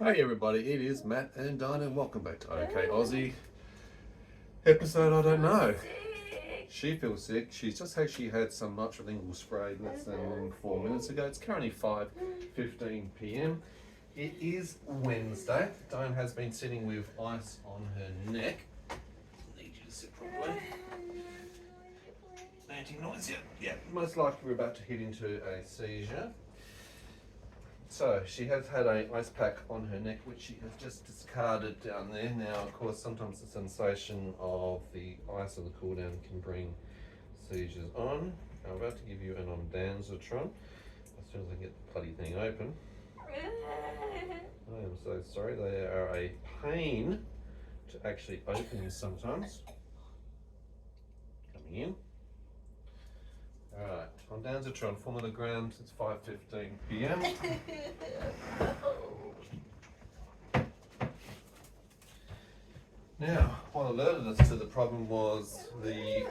Hey everybody, it is Matt and Dyan and welcome back to OK Aussie. Episode I don't know. She feels sick. She's just actually had some Nitrolingual spray less than 4 minutes ago. It's currently 5:15 p.m. It is Wednesday. Dyan has been sitting with ice on her neck. Need you to sit properly. Anti-nausea. Yeah, most likely we're about to hit into a seizure. So she has had an ice pack on her neck, which she has just discarded down there. Now, of course, sometimes the sensation of the ice or the cool down can bring seizures on. I'm about to give you an Ondansatron as soon as I get the bloody thing open. I am so sorry. They are a pain to actually open sometimes. Coming in. Alright, Ondansatron, 4 milligrams, it's 5:15 p.m. Now, what alerted us to the problem was the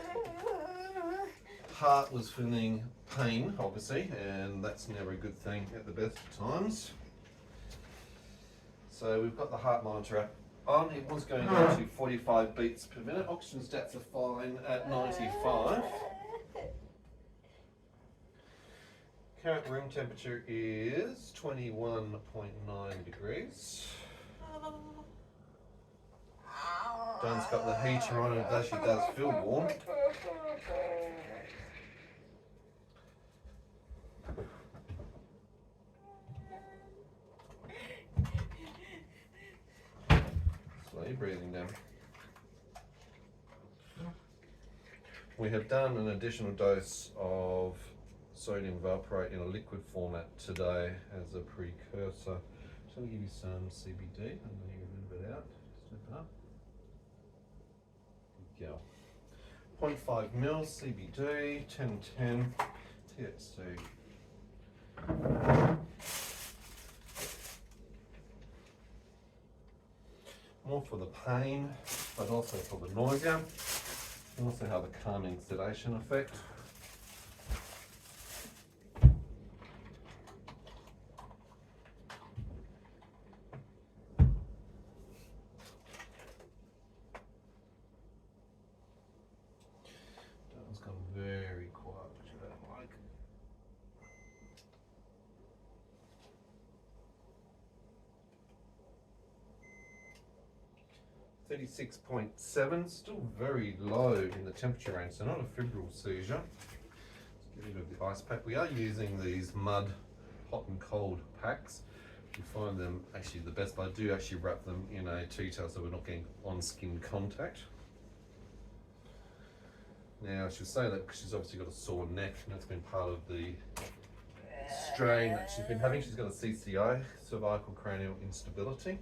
heart was feeling pain, obviously, and that's never a good thing at the best of times. So we've got the heart monitor app on. It was going down to 45 beats per minute. Oxygen stats are fine at 95. Current room temperature is 21.9 degrees. Dan's got the heater on and it actually does feel warm. Slowly breathing down. We have done an additional dose of sodium valproate in a liquid format today as a precursor. Just going to give you some CBD. I'm going to get a little bit out. Step up. Good go. 0.5 mils CBD, 1010 THC. More for the pain, but also for the nausea. We also have a calming sedation effect. Very quiet, which I don't like. .7, still very low in the temperature range, so not a febrile seizure. Let's get rid of the ice pack. We are using these mud hot and cold packs. We find them actually the best, but I do actually wrap them in a tea towel so we're not getting on skin contact. Now, I should say that she's obviously got a sore neck, and that's been part of the strain that she's been having. She's got a CCI, cervical cranial instability,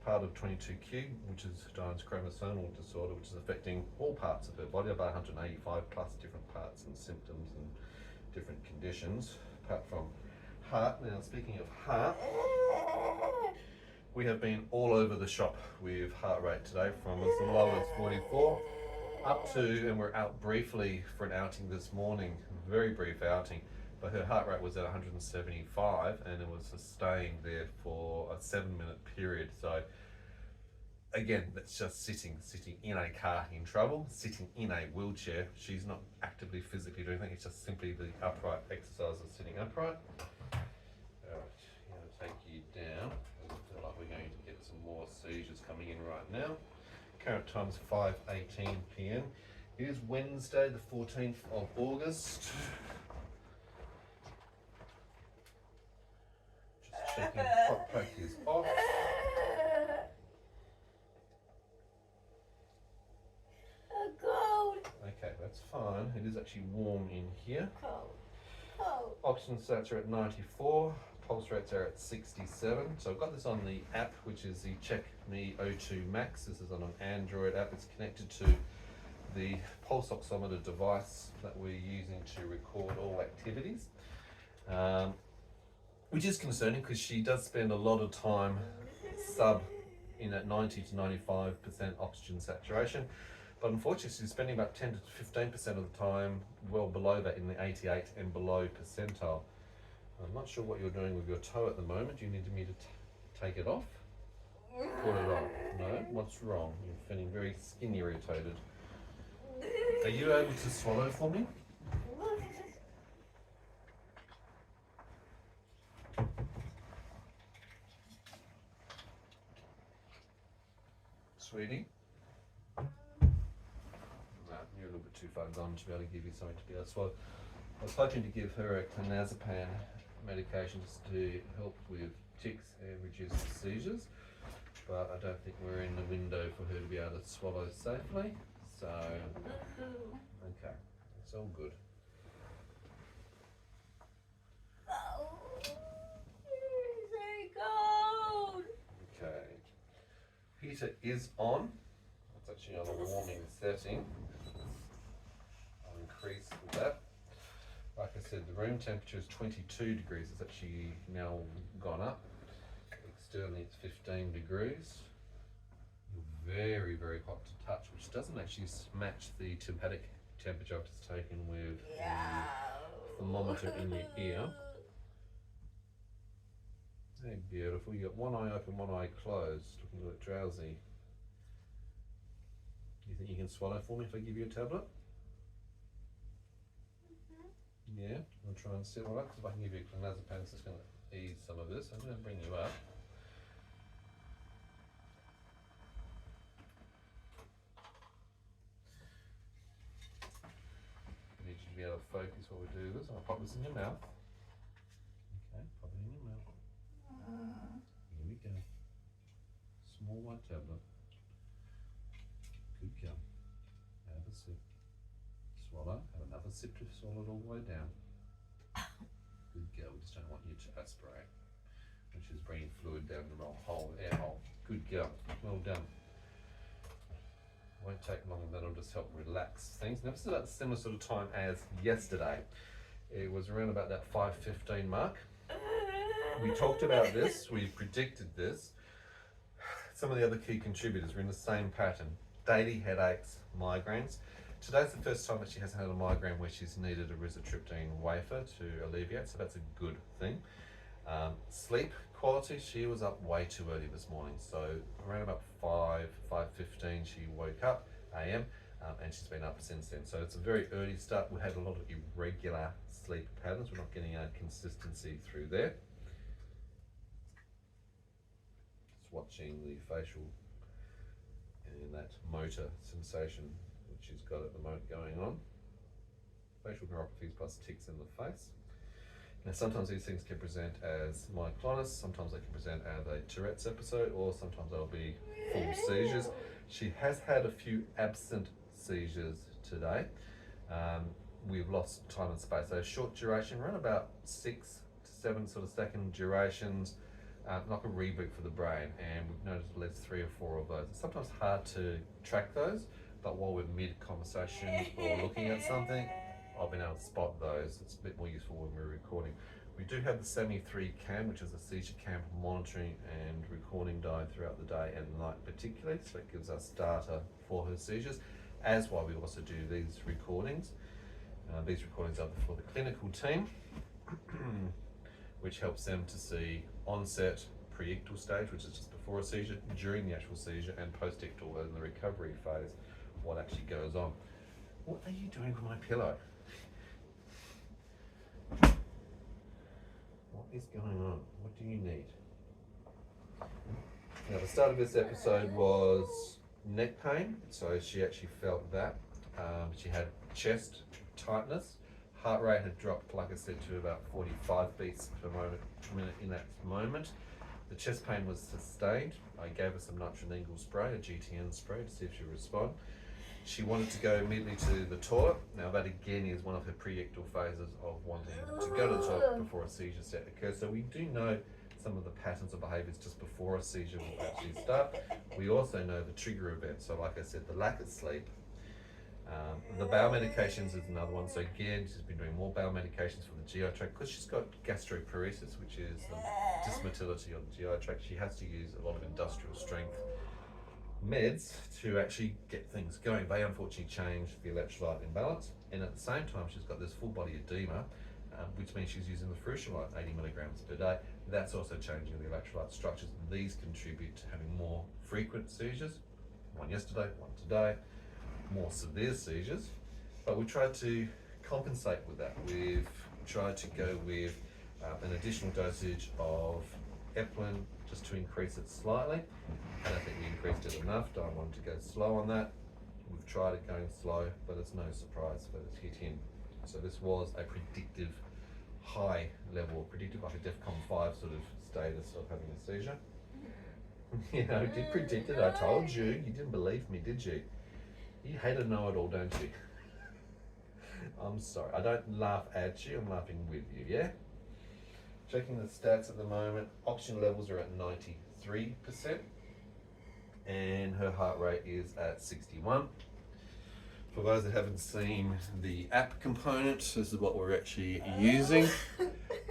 part of 22q, which is Dyan's chromosonal disorder, which is affecting all parts of her body, about 185 plus different parts and symptoms and different conditions, apart from heart. Now, speaking of heart, we have been all over the shop with heart rate today, from as low as 44 up to, and we're out briefly for an outing this morning, very brief outing, but her heart rate was at 175 and it was sustained there for a 7-minute period. So again, that's just sitting in a car in trouble, sitting in a wheelchair. She's not actively physically doing anything, it's just simply the upright exercise of sitting upright. Alright, I'm going to take you down. I feel like we're going to get some more seizures coming in right now. Current time is 5:18 p.m. It is Wednesday, the 14th of August. Just checking the hot pack is off. Cold. Okay, that's fine. It is actually warm in here. Cold. Oxygen stats are at 94. Pulse rates are at 67. So I've got this on the app, which is the Check Me O2 Max. This is on an Android app. It's connected to the pulse oximeter device that we're using to record all activities, which is concerning because she does spend a lot of time in at 90 to 95% oxygen saturation. But unfortunately, she's spending about 10 to 15% of the time well below that in the 88 and below percentile. I'm not sure what you're doing with your toe at the moment. Do you need me to take it off? Put it on. No? What's wrong? You're feeling very skin irritated. Are you able to swallow for me? Sweetie? No, you're a little bit too far gone to be able to give you something to be able to swallow. I was hoping to give her a Clonazepam medication just to help with tics and reduce seizures, but I don't think we're in the window for her to be able to swallow safely. So, okay, it's all good. Oh, it's very cold. Okay, heater is on. It's actually on a warming setting. I'll increase that. Like I said, the room temperature is 22 degrees. It's actually now gone up. Externally, it's 15 degrees. You're very, very hot to touch, which doesn't actually match the tympanic temperature I've just taken with the thermometer in your ear. Hey, beautiful. You got one eye open, one eye closed, looking a little drowsy. Do you think you can swallow for me if I give you a tablet? Yeah, I'll try and settle up, because if I can give you a Clonazepam, it's just going to ease some of this. I'm going to bring you up. I need you to be able to focus while we do this. I'll pop this in your mouth. Okay, pop it in your mouth. Here we go. Small white tablet. Good girl. Have a sip. Swallow. Have another sip to swallow it all the way down. Good girl. We just don't want you to aspirate, which is bringing fluid down the whole air hole. Good girl. Well done. Won't take long, and that'll just help relax things. Now, this is about the similar sort of time as yesterday. It was around about that 5:15 mark. We talked about this. We predicted this. Some of the other key contributors were in the same pattern: daily headaches, migraines. Today's the first time that she hasn't had a migraine where she's needed a rizatriptine wafer to alleviate, so that's a good thing. Sleep quality, she was up way too early this morning, so around about 5:15 she woke up AM, and she's been up since then. So it's a very early start. We had a lot of irregular sleep patterns. We're not getting a consistency through there. Just watching the facial and that motor sensation she's got at the moment going on. Facial neuropathies plus tics in the face. Now, sometimes these things can present as myoclonus, sometimes they can present as a Tourette's episode, or sometimes they'll be full seizures. She has had a few absent seizures today. We've lost time and space. So short duration, around about 6 to 7 sort of second durations, like a reboot for the brain, and we've noticed at least 3 or 4 of those. It's sometimes hard to track those, but while we're mid-conversation or looking at something, I've been able to spot those. It's a bit more useful when we're recording. We do have the SEMI3 cam, which is a seizure cam monitoring and recording diode throughout the day and night particularly, so it gives us data for her seizures, as why we also do these recordings. These recordings are for the clinical team, which helps them to see onset, pre-ictal stage, which is just before a seizure, during the actual seizure, and post-ictal in the recovery phase, what actually goes on. What are you doing with my pillow? What is going on? What do you need? Now, the start of this episode was neck pain, so she actually felt that. She had chest tightness. Heart rate had dropped, like I said, to about 45 beats per minute in that moment. The chest pain was sustained. I gave her some Nitrolingual spray, a GTN spray, to see if she would respond. She wanted to go immediately to the toilet. Now, that again is one of her pre-ictal phases of wanting to go to the toilet before a seizure set occurs. So we do know some of the patterns of behaviours just before a seizure will actually start. We also know the trigger event. So like I said, the lack of sleep. The bowel medications is another one. So again, she's been doing more bowel medications for the GI tract because she's got gastroparesis, which is dysmotility of the GI tract. She has to use a lot of industrial strength meds to actually get things going. They unfortunately change the electrolyte imbalance, and at the same time she's got this full body edema, which means she's using the fructolite 80 milligrams per day. That's also changing the electrolyte structures. These contribute to having more frequent seizures. One yesterday, one today, more severe seizures. But we tried to compensate with that. We've tried to go with an additional dosage of epinephrine just to increase it slightly. I don't think we increased it enough. Dyan wanted to go slow on that. We've tried it going slow, but it's no surprise that it's hit him. So this was a predictive high level, predictive like a DEFCON 5 sort of status of having a seizure. You know, I did predict it. I told you. You didn't believe me, did you? You hate a know-it-all, don't you? I'm sorry. I don't laugh at you. I'm laughing with you, yeah? Checking the stats at the moment. Oxygen levels are at 93%. And her heart rate is at 61. For those that haven't seen the app component, this is what we're actually using.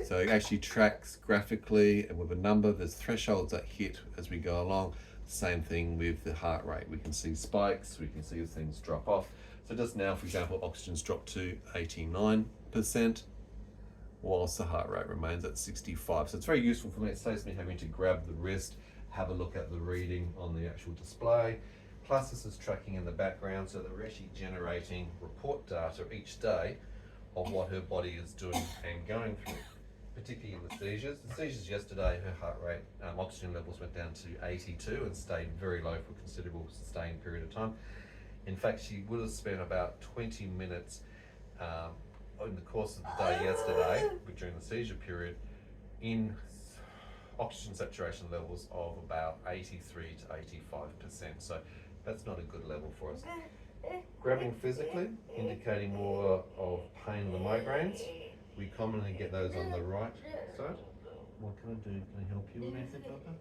So it actually tracks graphically and with a number. There's thresholds that hit as we go along. Same thing with the heart rate. We can see spikes, we can see things drop off. So just now, for example, oxygen's dropped to 89%, whilst the heart rate remains at 65. So it's very useful for me. It saves me having to grab the wrist, have a look at the reading on the actual display. Plus this is tracking in the background so that we're actually generating report data each day of what her body is doing and going through, particularly in the seizures. The seizures yesterday, her heart rate, oxygen levels went down to 82 and stayed very low for a considerable sustained period of time. In fact, she would have spent about 20 minutes in the course of the day yesterday, during the seizure period, in oxygen saturation levels of about 83 to 85%. So that's not a good level for us. Grabbing physically, indicating more of pain in the migraines. We commonly get those on the right side. What can I do? Can I help you with anything, Papa?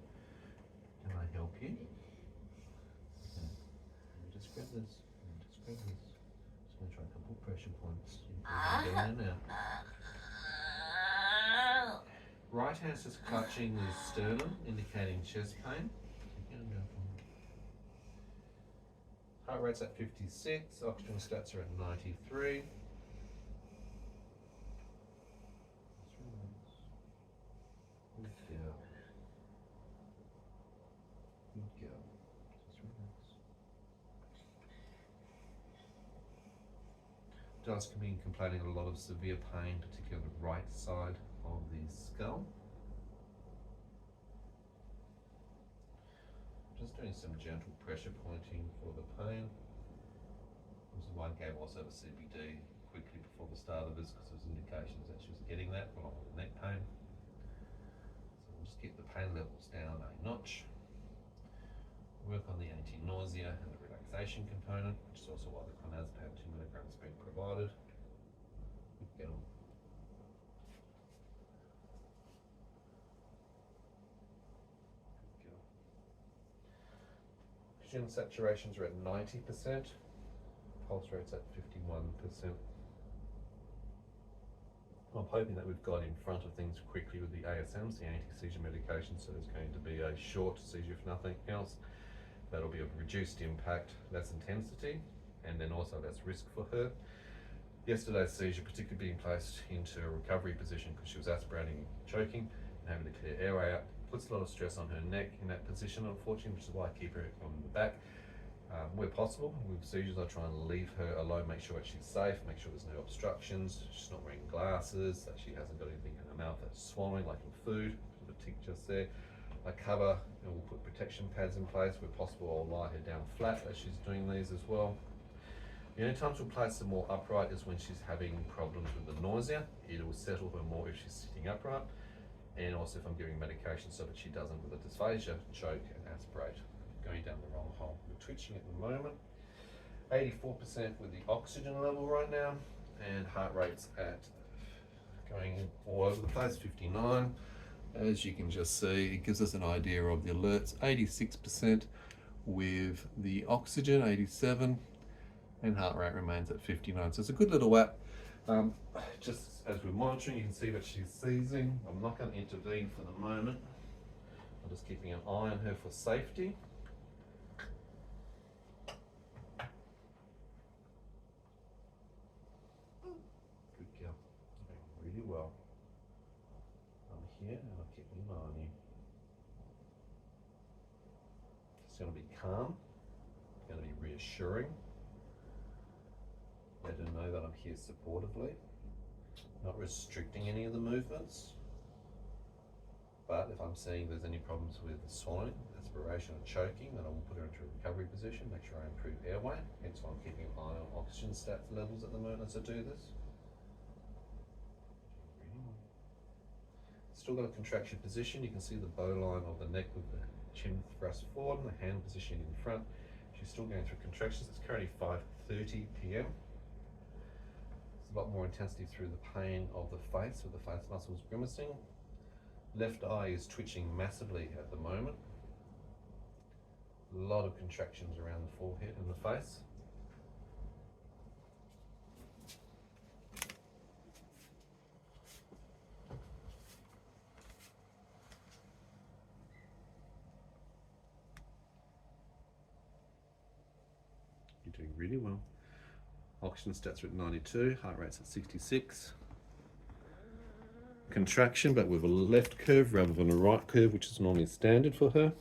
Can I help you? Okay. Let me just grab this. Just grab this. Just going to try a couple of pressure points. Get in and out. Right hand's just clutching the sternum, indicating chest pain. Heart rate's at 56, oxygen stats are at 93. Good girl. Good girl. Just relax. Dyan's been complaining of a lot of severe pain, particularly on the right side of the skull. Just doing some gentle pressure pointing for the pain. This is why I gave also the CBD quickly before the start of this, because there was indications that she was getting that along with the neck pain. So we'll just get the pain levels down a notch. Work on the anti-nausea and the relaxation component, which is also why the Clonazepam 2 milligrams is being provided. Get on. Oxygen saturations are at 90%, pulse rate's at 51%. I'm hoping that we've got in front of things quickly with the ASMs, the anti-seizure medication, so there's going to be a short seizure if nothing else. That'll be of reduced impact, less intensity, and then also less risk for her. Yesterday's seizure, particularly being placed into a recovery position because she was aspirating and choking and having to clear airway out, puts a lot of stress on her neck in that position, unfortunately, which is why I keep her on the back. Where possible, with seizures, I try and leave her alone, make sure that she's safe, make sure there's no obstructions, she's not wearing glasses, that she hasn't got anything in her mouth that's swallowing, like in food, the tick just there. I cover, and we'll put protection pads in place. Where possible, I'll lie her down flat as she's doing these as well. The only times we'll place her more upright is when she's having problems with the nausea. It will settle her more if she's sitting upright. And also if I'm giving medication so that she doesn't, with a dysphagia, choke and aspirate, going down the wrong hole. We're twitching at the moment. 84% with the oxygen level right now, and heart rate's at going all over the place, 59. As you can just see, it gives us an idea of the alerts. 86% with the oxygen, 87, and heart rate remains at 59. So it's a good little app. Just as we're monitoring, you can see that she's seizing. I'm not going to intervene for the moment. I'm just keeping an eye on her for safety. Good girl. Doing really well. going to be calm, going to be reassuring. Let her know that I'm here supportively, not restricting any of the movements. But if I'm seeing there's any problems with swallowing, aspiration or choking, then I will put her into a recovery position, make sure I improve airway. Hence why I'm keeping an eye on oxygen stats levels at the moment as I do this. Still got a contraction position. You can see the bowline of the neck with the chin thrust forward and the hand positioned in front. She's still going through contractions. It's currently 5:30 p.m. There's a lot more intensity through the pain of the face with the face muscles grimacing. Left eye is twitching massively at the moment. A lot of contractions around the forehead and the face. You're doing really well. Oxygen stats are at 92, heart rate's at 66. Contraction, but with a left curve rather than a right curve, which is normally standard for her.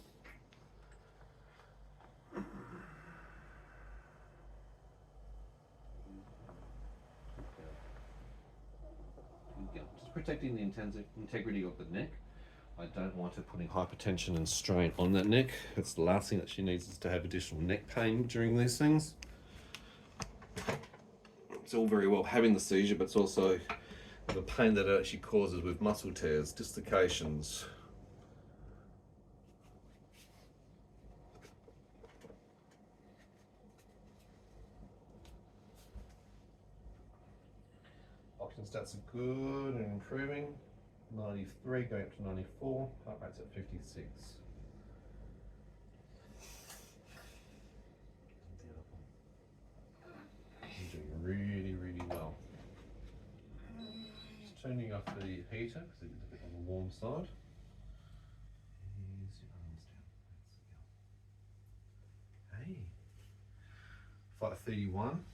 Just protecting the integrity of the neck. I don't want her putting hypertension and strain on that neck. That's the last thing that she needs, is to have additional neck pain during these things. It's all very well having the seizure, but it's also the pain that it actually causes with muscle tears, dislocations. Oxygen stats are good and improving. 93 going up to 94, heart rate's at 56. You're doing really, really well. Just turning off the heater because it is a bit on the warm side. Ease your arms down. Hey. 5:31.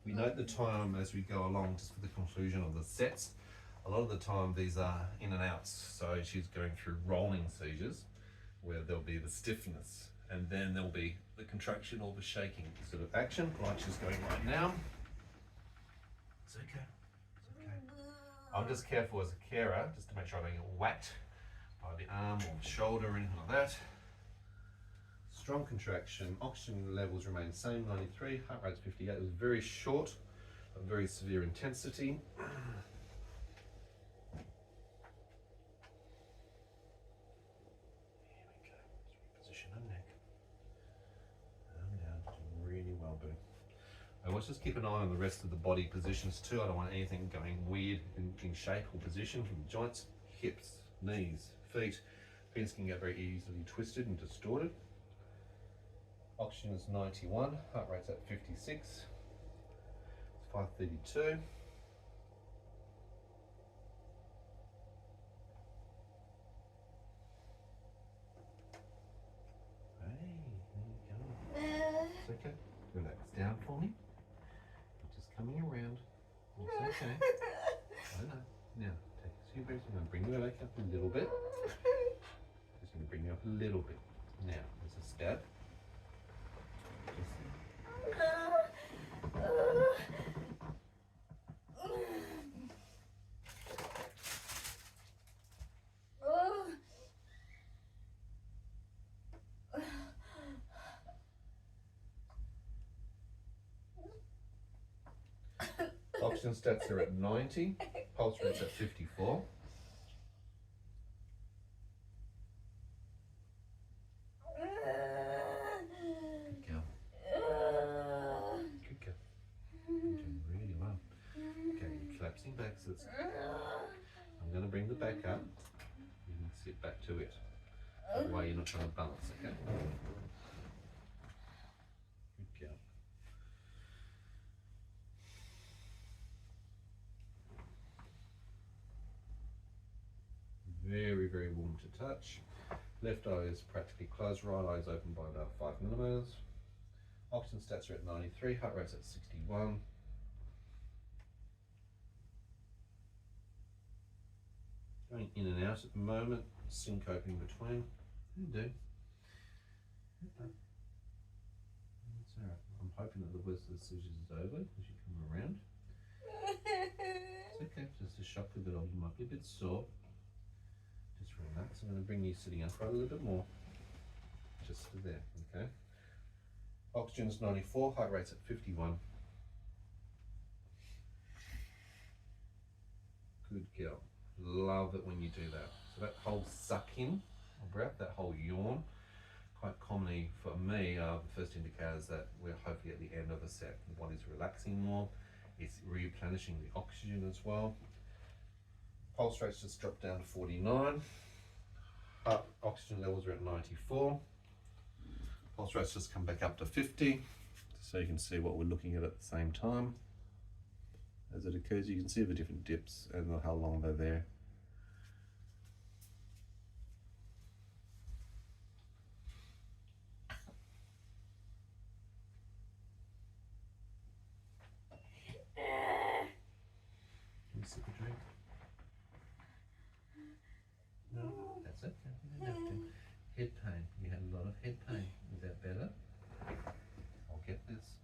We note the time as we go along just for the conclusion of the sets. A lot of the time these are in and outs, so she's going through rolling seizures where there'll be the stiffness and then there'll be the contraction or the shaking sort of action, like she's going right now. It's okay, it's okay. I'm just careful as a carer just to make sure I don't get whacked by the arm or the shoulder or anything like that. Strong contraction, oxygen levels remain the same, 93, heart rate's 58. It was very short, but very severe intensity. Let's just keep an eye on the rest of the body positions too. I don't want anything going weird in shape or position from the joints, hips, knees, feet. Penis can get very easily twisted and distorted. Oxygen is 91, heart rate's at 56. It's 5:32. Hey, there you go. It's okay. Relax down for me. Coming around. It's okay. I know. Now, take a few breaths. I'm going to bring you back up a little bit. Just going to bring you up a little bit. Now, there's a stab. Oxygen stats are at 90, pulse rate's at 54. Good girl. Good girl. You're doing really well. Okay, you're collapsing back, so it's... I'm going to bring the back up. You can sit back to it. That way you're not trying to balance, okay? Good girl. Very, very warm to touch. Left eye is practically closed, right eye is open by about 5 millimeters. Oxygen stats are at 93, heart rate's at 61. Going in and out at the moment, syncope in between. You do. That's alright. I'm hoping that the worst of the seizures is over as you come around. It's okay, just a shock a bit of you might be a bit sore. Just relax. I'm going to bring you sitting upright a little bit more. Just to there, okay? Oxygen is 94, heart rate's at 51. Good girl. Love it when you do that. So that whole suck in of breath, that whole yawn, quite commonly for me, the first indicators that we're hopefully at the end of the set. The body's relaxing more, it's replenishing the oxygen as well. Pulse rates just dropped down to 49. Heart oxygen levels are at 94. Pulse rates just come back up to 50. So you can see what we're looking at the same time. As it occurs, you can see the different dips and how long they're there. Can you sip a drink? No, that's okay. You don't have to. Head pain. You had a lot of head pain. Is that better? I'll get this.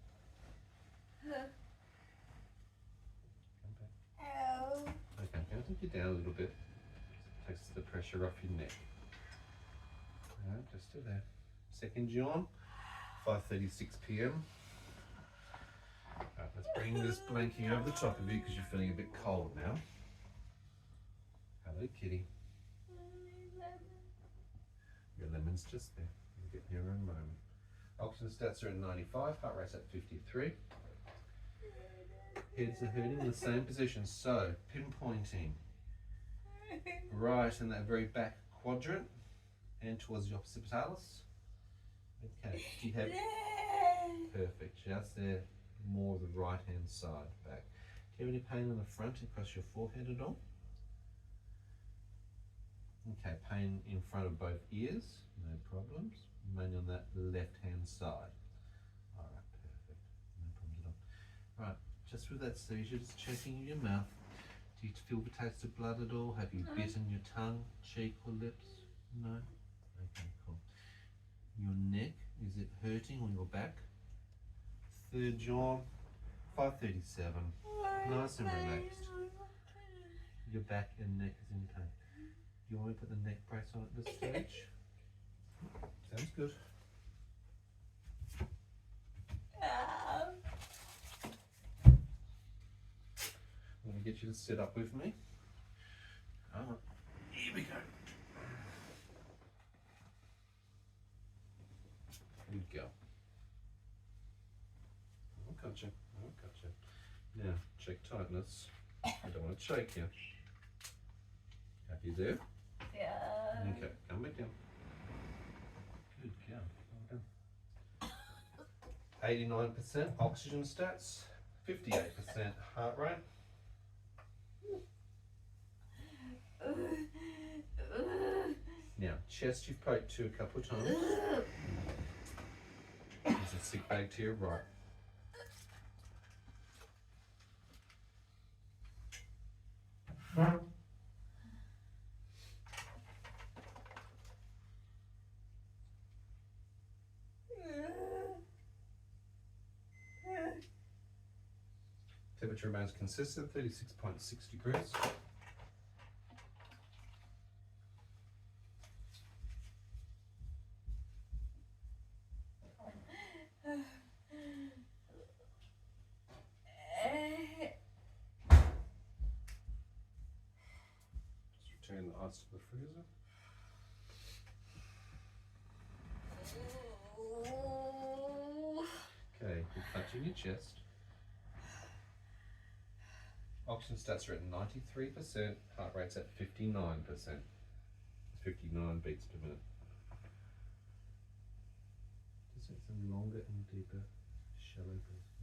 Come back. Okay, I'm going to take you down a little bit. Takes the pressure off your neck. Alright, just to there. Second yawn, 5:36 p.m. Alright, let's bring this blankie over the top of you because you're feeling a bit cold now. Hello, kitty. Your lemon's just there. You'll get here in a moment. Oxygen stats are at 95, heart rate's at 53. Heads are hurting in the same position, so pinpointing right in that very back quadrant and towards the occipitalis. Okay, do you have perfect, just there, more of the right hand side back. Do you have any pain in the front across your forehead at all? Okay, pain in front of both ears, no problems. Mainly on that left hand side. Alright, perfect, no problems at all. Right, just with that seizure, just checking in your mouth. Do you feel the taste of blood at all? Have you bitten your tongue, cheek or lips? No? Okay, cool. Your neck, is it hurting on your back? Third jaw, 5:37. Nice and relaxed. Your back and neck is in pain. Do you want me to put the neck brace on at this stage? Sounds good. I'm going to get you to sit up with me. Here we go. Good girl. Oh, gotcha. Oh, gotcha. Now, check tightness. I don't want to choke you. Happy there? Yeah. Okay, come back down. Good girl. Well done. 89% oxygen stats, 58% heart rate. Now, chest you've poked to a couple of times. There's a sick bag to your right. Temperature remains consistent, 36.6 degrees. Just return the ice to the freezer. Okay, you're touching your chest. Oxygen stats are at 93%, heart rate's at 59%. 59 beats per minute. Just take some longer and deeper, shallow breaths.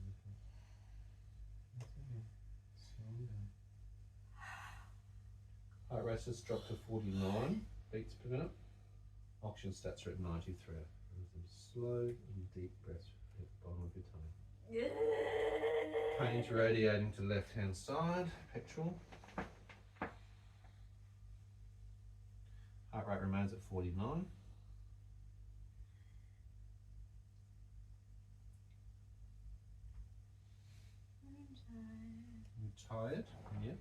That's okay. Slow down. Heart rate has dropped to 49 beats per minute. Oxygen stats are at 93. And some slow and deep breaths at the bottom of your tummy. Pain's radiating to left hand side, pectoral. Heart rate remains at 49. tired? Yeah.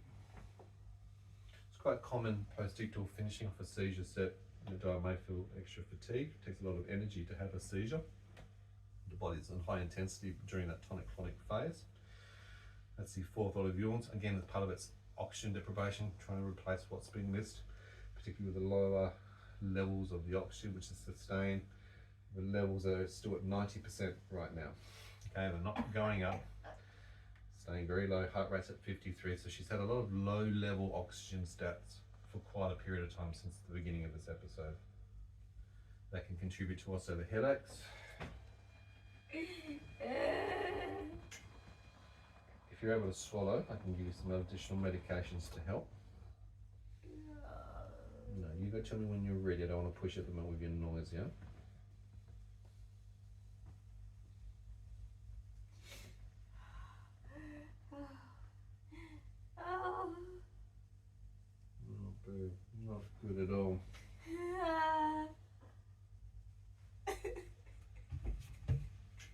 It's quite common post-ictal finishing off a seizure set. Dyan may feel extra fatigue. It takes a lot of energy to have a seizure. The body's on high intensity during that tonic-clonic phase. That's the fourth lot of yawns. Again, as part of its oxygen deprivation, trying to replace what's being missed, particularly with the lower levels of the oxygen, which is sustained. The levels are still at 90% right now. Okay, they're not going up. Staying very low, heart rate's at 53, so she's had a lot of low-level oxygen stats for quite a period of time since the beginning of this episode. That can contribute to also the headaches. If you're able to swallow, I can give you some additional medications to help. No, you go tell me when you're ready. I don't want to push at the moment with your noise, yeah? Oh, boo. Not good at all.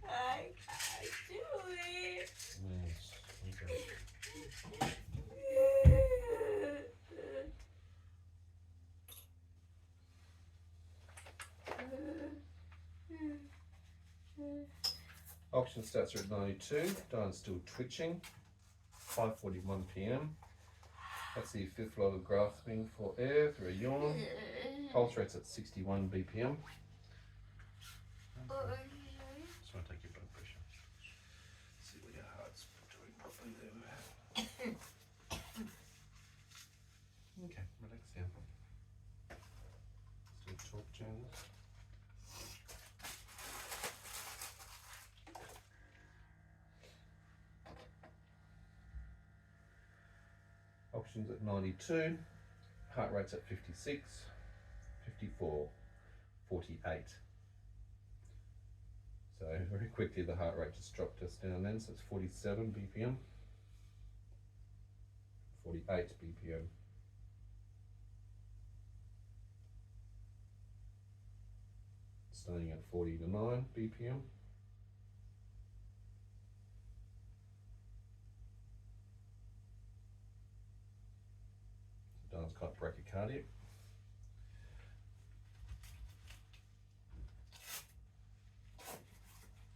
I can't do it. Yes, okay. Oxygen stats are at 92. Dyan's still twitching. 5:41 p.m. That's the fifth lot of grasping for air through a yawn. Pulse rate's at 61 BPM. Just want to take your blood pressure. See what your heart's doing properly there. Okay, relax down. Still talk gently. Oxygen's at 92, heart rate's at 56, 54, 48. So very quickly the heart rate just dropped us down then, so it's 47 BPM, 48 BPM. Staying at 49 BPM. Dyan's quite bradycardic.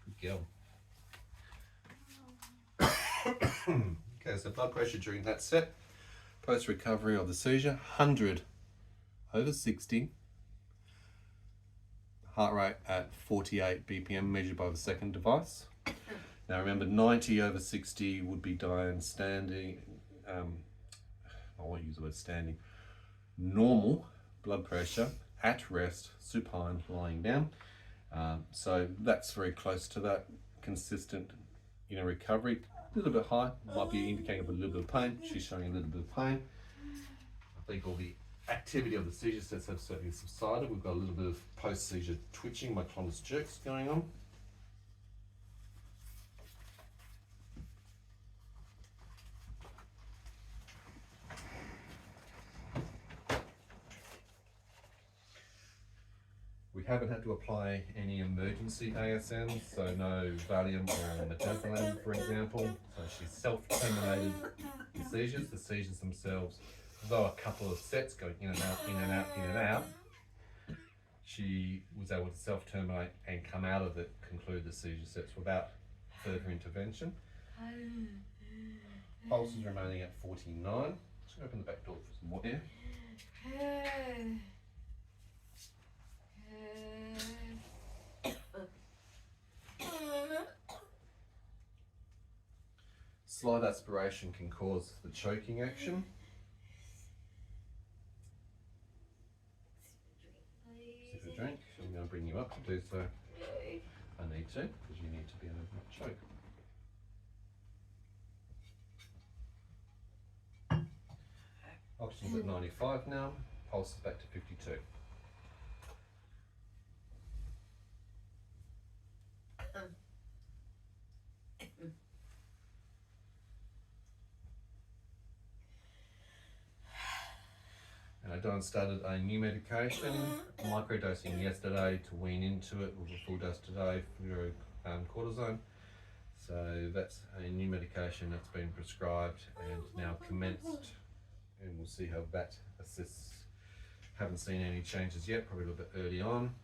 Good girl. Okay, so blood pressure during that set, post recovery of the seizure, 100 over 60, heart rate at 48 BPM measured by the second device. Now remember, 90 over 60 would be Dyan standing. I won't use the word standing. Normal blood pressure at rest, supine, lying down. So that's very close to that consistent, recovery. A little bit high, might be indicating a little bit of pain. She's showing a little bit of pain. I think all the activity of the seizure sets have certainly subsided. We've got a little bit of post-seizure twitching, myoclonus jerks going on. We haven't had to apply any emergency ASMs, so no Valium or Nitrolingual, for example. So she's self-terminated the seizures. The seizures themselves, though a couple of sets going in and out, in and out, in and out, she was able to self-terminate and come out of it, conclude the seizure sets without further intervention. Pulse is remaining at 49. Just open the back door for some more air. Slight aspiration can cause the choking action. Sip a drink. I'm going to bring you up to do so. I need to, because you need to be able to choke. Oxygen's at 95 now. Pulse is back to 52. And Dyan started a new medication, microdosing yesterday to wean into it with a full dose today for cortisone. So that's a new medication that's been prescribed and now commenced, and we'll see how that assists. Haven't seen any changes yet, probably a little bit early on.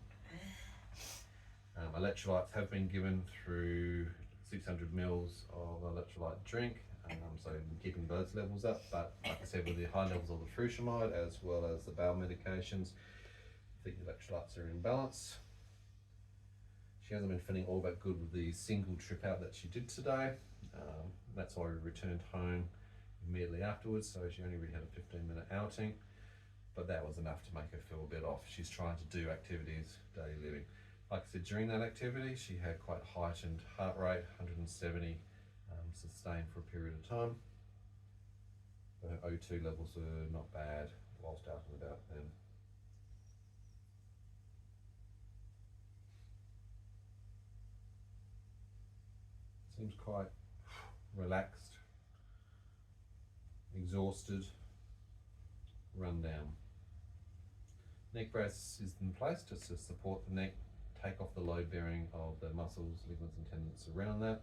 Electrolytes have been given through 600 mils of electrolyte drink, so we're keeping those levels up, but like I said, with the high levels of the frutamide as well as the bowel medications, I think the electrolytes are in balance. She hasn't been feeling all that good with the single trip out that she did today. That's why we returned home immediately afterwards, so she only really had a 15-minute outing, but that was enough to make her feel a bit off. She's trying to do activities, daily living. Like I said, during that activity, she had quite heightened heart rate, 170 sustained for a period of time. But her O2 levels are not bad whilst out and about then. Seems quite relaxed, exhausted, run down. Neck brace is in place just to support the neck, take off the load bearing of the muscles, ligaments and tendons around that,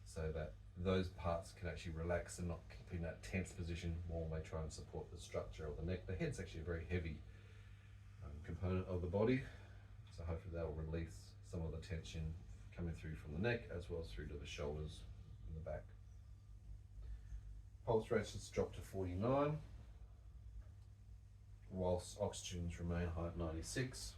so that those parts can actually relax and not keep in that tense position while they try and support the structure of the neck. The head's actually a very heavy component of the body, so hopefully that will release some of the tension coming through from the neck as well as through to the shoulders and the back. Pulse rate's just dropped to 49, whilst oxygens remain high at 96.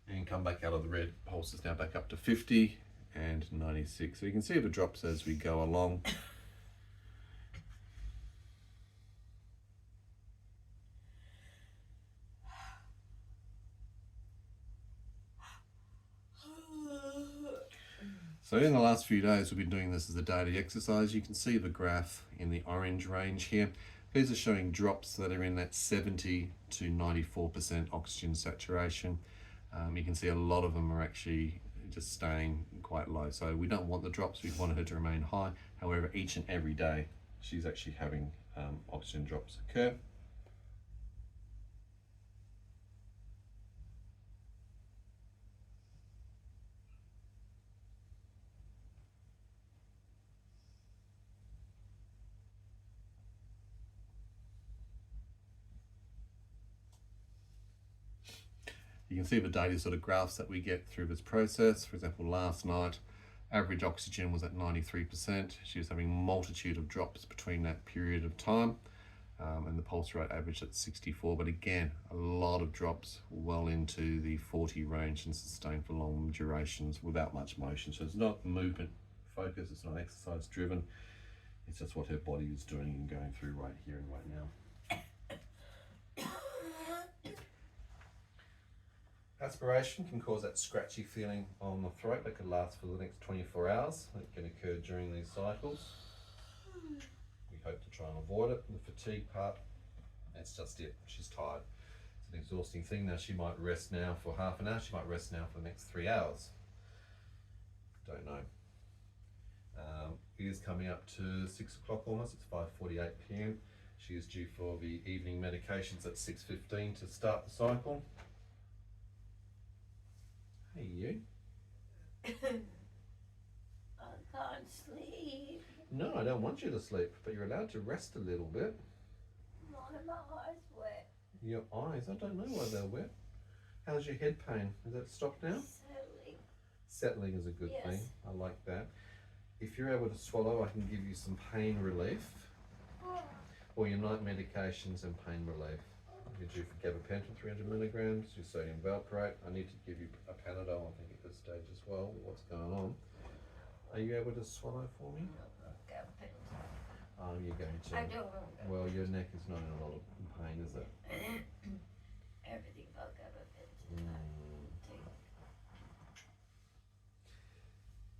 And come back out of the red, pulse is now back up to 50 and 96. So you can see the drops as we go along. So in the last few days we've been doing this as a daily exercise. You can see the graph in the orange range here. These are showing drops that are in that 70 to 94% oxygen saturation. You can see a lot of them are actually just staying quite low. So we don't want the drops, we want her to remain high. However, each and every day she's actually having oxygen drops occur. You can see the daily sort of graphs that we get through this process. For example, last night, average oxygen was at 93%. She was having a multitude of drops between that period of time, and the pulse rate averaged at 64. But again, a lot of drops well into the 40 range and sustained for long durations without much motion. So it's not movement focused, it's not exercise driven. It's just what her body is doing and going through right here and right now. Aspiration can cause that scratchy feeling on the throat that could last for the next 24 hours. It can occur during these cycles. We hope to try and avoid it. The fatigue part, that's just it. She's tired. It's an exhausting thing. Now she might rest now for half an hour. She might rest now for the next 3 hours. Don't know. It is coming up to 6 o'clock almost. It's 5:48 p.m. She is due for the evening medications at 6:15 to start the cycle. Hey, you. I can't sleep. No, I don't want you to sleep, but you're allowed to rest a little bit. Why are my eyes wet? Your eyes, I don't know why they're wet. How's your head pain? Has that stopped now? Settling. Settling is a good Yes. thing. I like that. If you're able to swallow, I can give you some pain relief, or your night medications and pain relief. You're due for gabapentin, 300 milligrams, your sodium valproate. I need to give you a Panadol, I think, at this stage as well, with what's going on. Are you able to swallow for me? Oh, you're going to. I don't want to. Well, your neck is not in a lot of pain, is it? Everything about gabapentin.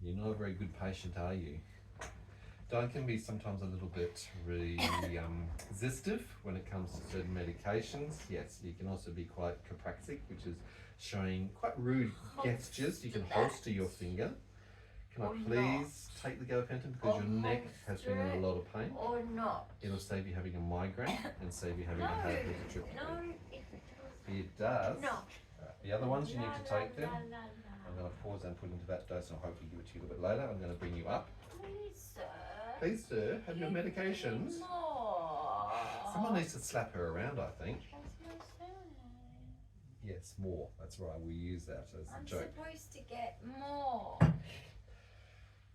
You're not a very good patient, are you? Dyan can be sometimes a little bit resistive when it comes to certain medications. Yes, you can also be quite capraxic, which is showing quite rude gestures. You can holster your finger. Can I please take the gabapentin because your neck has been in a lot of pain? Or not. It'll save you having a migraine and save you having a headache with a trip. No, It does. no. The other ones you need to take them. I'm going to pause and put into that dose and hopefully give it to you a little bit later. I'm going to bring you up. Please, sir. Please, sir, have your Give me medications. more. Someone needs to slap her around, I think. That's my surname. Yes, more. That's right. We use that as a I'm joke. supposed to get more.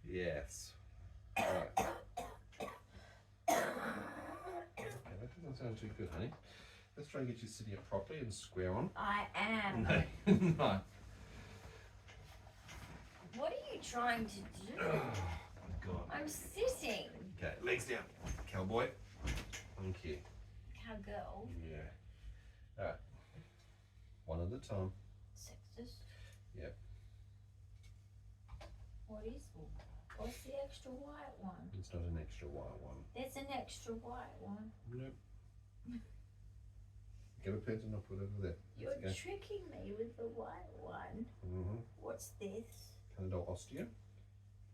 Yes. Right. Okay, that doesn't sound too good, honey. Let's try and get you sitting up properly and square on. I am. No. What are you trying to do? Oh, my God. I'm sitting. Okay, legs down. Cowboy. Thank you. Cowgirl. Yeah. Alright. One at a time. Sexist. Yep. What's the extra white one? It's not an extra white one. There's an extra white one. Nope. Get a pen and I'll put it over there. You're Let's tricking me with the white one. Mm-hmm. What's this? Candidal osteo.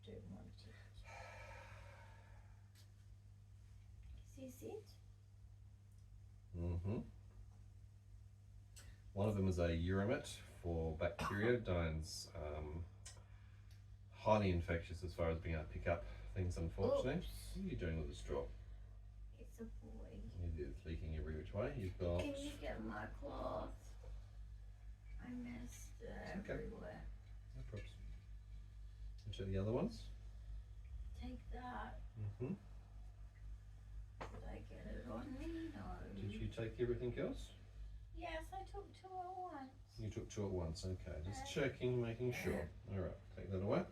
Don't want it. Is this it? Mm-hmm. One of them is a urinate for bacteria. Dyan's highly infectious as far as being able to pick up things, unfortunately. Oops. What are you doing with the straw? It's a boy. It is leaking every which way. You've got... Can you get my cloth? I messed it okay. everywhere. No problems. Which are the other ones? Take that. Mm-hmm. Did I get it on me? No. Did you take everything else? Yes, I took two at once. You took two at once, okay. Just checking, making sure. Alright, take that away.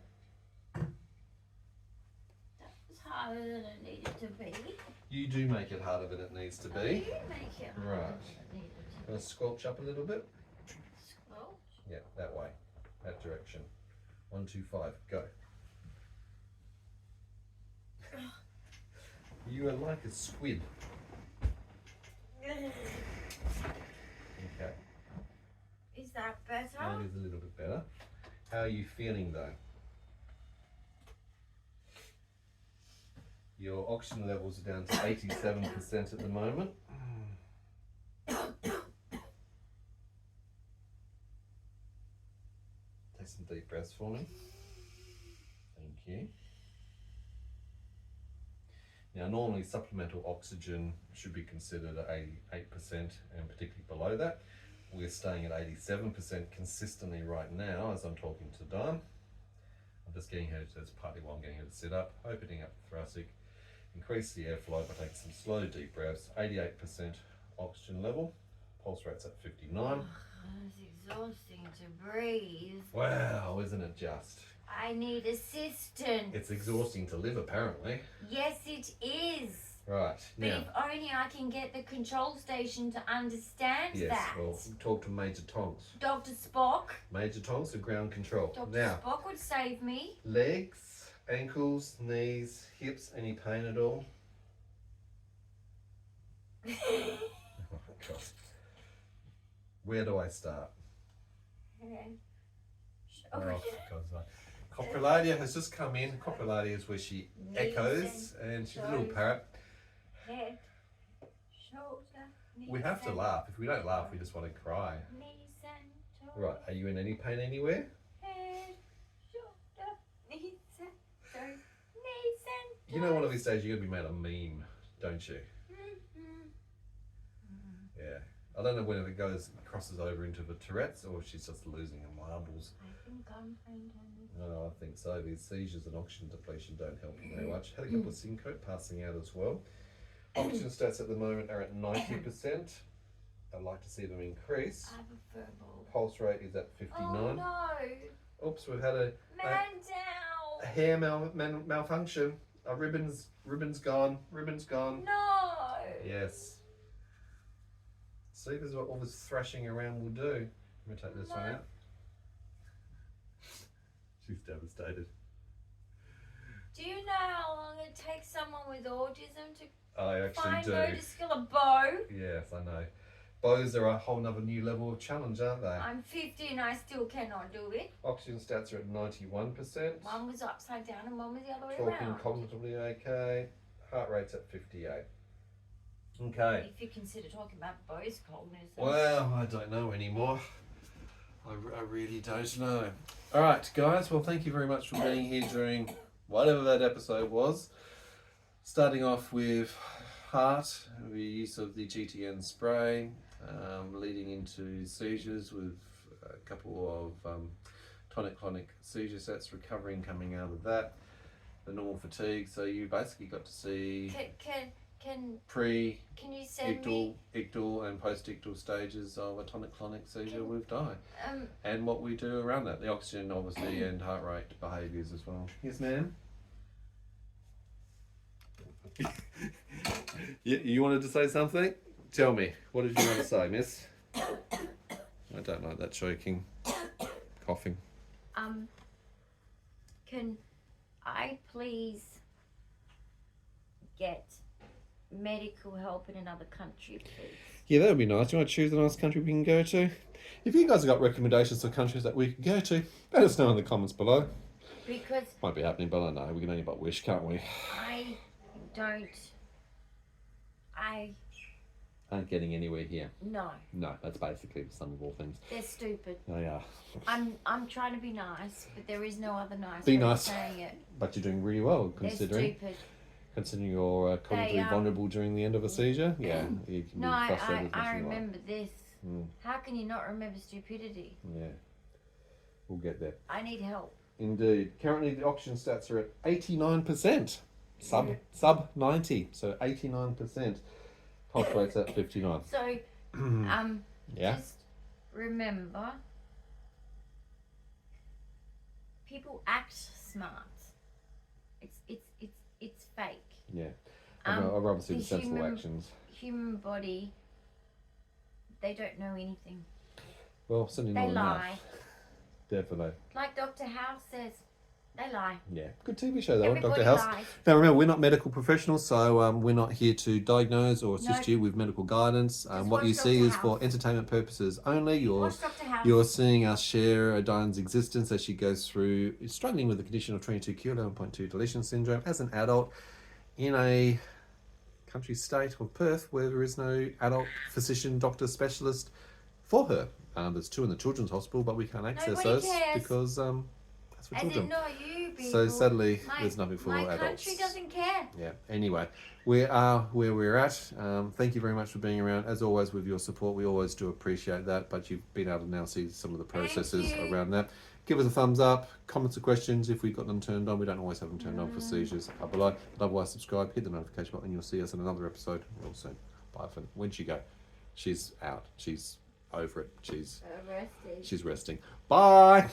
That was harder than it needed to be. You do make it harder than it needs to Oh, be. you make it harder Right. than it needed to Gonna squelch up a little bit. be. Squelch. Yeah, that way. That direction. 1, 2, 5, go. You are like a squid. Okay. Is that better? That is a little bit better. How are you feeling though? Your oxygen levels are down to 87% at the moment. Take some deep breaths for me. Thank you. Now, normally supplemental oxygen should be considered at 88% and particularly below that. We're staying at 87% consistently right now as I'm talking to Dyan. I'm just getting her, that's partly why I'm getting her to sit up, opening up the thoracic, increase the airflow by taking some slow deep breaths, 88% oxygen level, pulse rate's at 59. It's exhausting to breathe. Wow, isn't it just? I need assistance. It's exhausting to live apparently. Yes, it is. Right, But now, if only I can get the control station to understand yes, that. well, talk to Major Tonks. Dr. Spock. Major Tonks of ground control. Dr. Now, Spock would save me. legs, ankles, knees, hips, any pain at all? Oh my God. Where do I start? Okay. Oh, for God's sake. Coprolalia has just come in. Coprolalia is where she echoes and she's a little parrot. Head, shoulder, knees We have to and laugh. If we don't laugh, we just want to cry. Knees and toes. Right, are you in any pain anywhere? Head, shoulder, knees and toes. Knees and toes. You know one of these days you're going to be made a meme, don't you? Yeah. I don't know whether it crosses over into the Tourette's or she's just losing her marbles. I think I'm brain damaged. No, I think so. These seizures and oxygen depletion don't help you very much. Had a couple of syncope passing out as well. Oxygen stats at the moment are at 90%. I'd like to see them increase. I have a furball. Pulse rate is at 59. Oh no! Oops, we've had a Man down! hair malfunction. Ribbon's gone. Ribbon's gone. No! Yes. See, this is what all this thrashing around will do. Let me take this one out. She's devastated. Do you know how long it takes someone with autism to I actually find do. motor skill a bow? Yes, I know. Bows are a whole nother new level of challenge, aren't they? I'm 50 and I still cannot do it. Oxygen stats are at 91%. One was upside down and one was the other way Talking around. cognitively okay. Heart rate's at 58. Okay. If you consider talking about Bo's coldness. Well, I don't know anymore. I really don't know. All right, guys. Well, thank you very much for being here during whatever that episode was. Starting off with heart, the use of the GTN spray, leading into seizures with a couple of Clonic Seizure Sets, recovering coming out of that, the normal fatigue. So you basically got to see can you send me ictal and post-ictal stages of a tonic-clonic seizure with Dyan, and what we do around that, the oxygen obviously and heart rate behaviours as well. Yes, ma'am. You wanted to say something? Tell me. What did you want to say, miss? I don't like that choking, coughing. Can I please get medical help in another country, please? Yeah, that would be nice. Do you want to choose a nice country we can go to? If you guys have got recommendations for countries that we can go to, let us know in the comments below. Because might be happening, but I know we can only but wish, can't we? I aren't getting anywhere here. No, that's basically the sum of all things. they're stupid. They are. I'm trying to be nice, but there is no other nice be way of nice saying it. But you're doing really well considering. They're stupid. Considering you're cognitively vulnerable during the end of a seizure, yeah, you can No, be frustrated. I remember this. Mm. How can you not remember stupidity? Yeah, we'll get there. I need help. Indeed. Currently, the oxygen stats are at 89%, sub 90, so 89%. Pulse rate's at 59. So, yeah. Just remember, people act smart. It's fake. Yeah. I'd rather see the sensible actions. Human body, they don't know anything. Well, certainly they not lie. enough. Definitely. Like Dr. House says, they lie. Yeah, good TV show though, Everybody Dr. House. lies. Now remember, we're not medical professionals, so we're not here to diagnose or assist you with medical guidance. What you see is for entertainment purposes only. You're seeing us share Dyan's existence as she goes through struggling with the condition of 22q11.2 Deletion Syndrome as an adult in a country state of Perth where there is no adult physician, doctor, specialist for her. There's 2 in the children's hospital, but we can't access those because that's for children. You people. So sadly, there's nothing for adults. My country doesn't care. Yeah. Anyway, we are where we're at. Thank you very much for being around. As always, with your support, we always do appreciate that. But you've been able to now see some of the processes around that. Give us a thumbs up, comments or questions if we've got them turned on. We don't always have them turned on for seizures up below. But otherwise, subscribe, hit the notification button, and you'll see us in another episode real soon. Bye for where'd she go? She's out. She's over it. She's resting. Bye.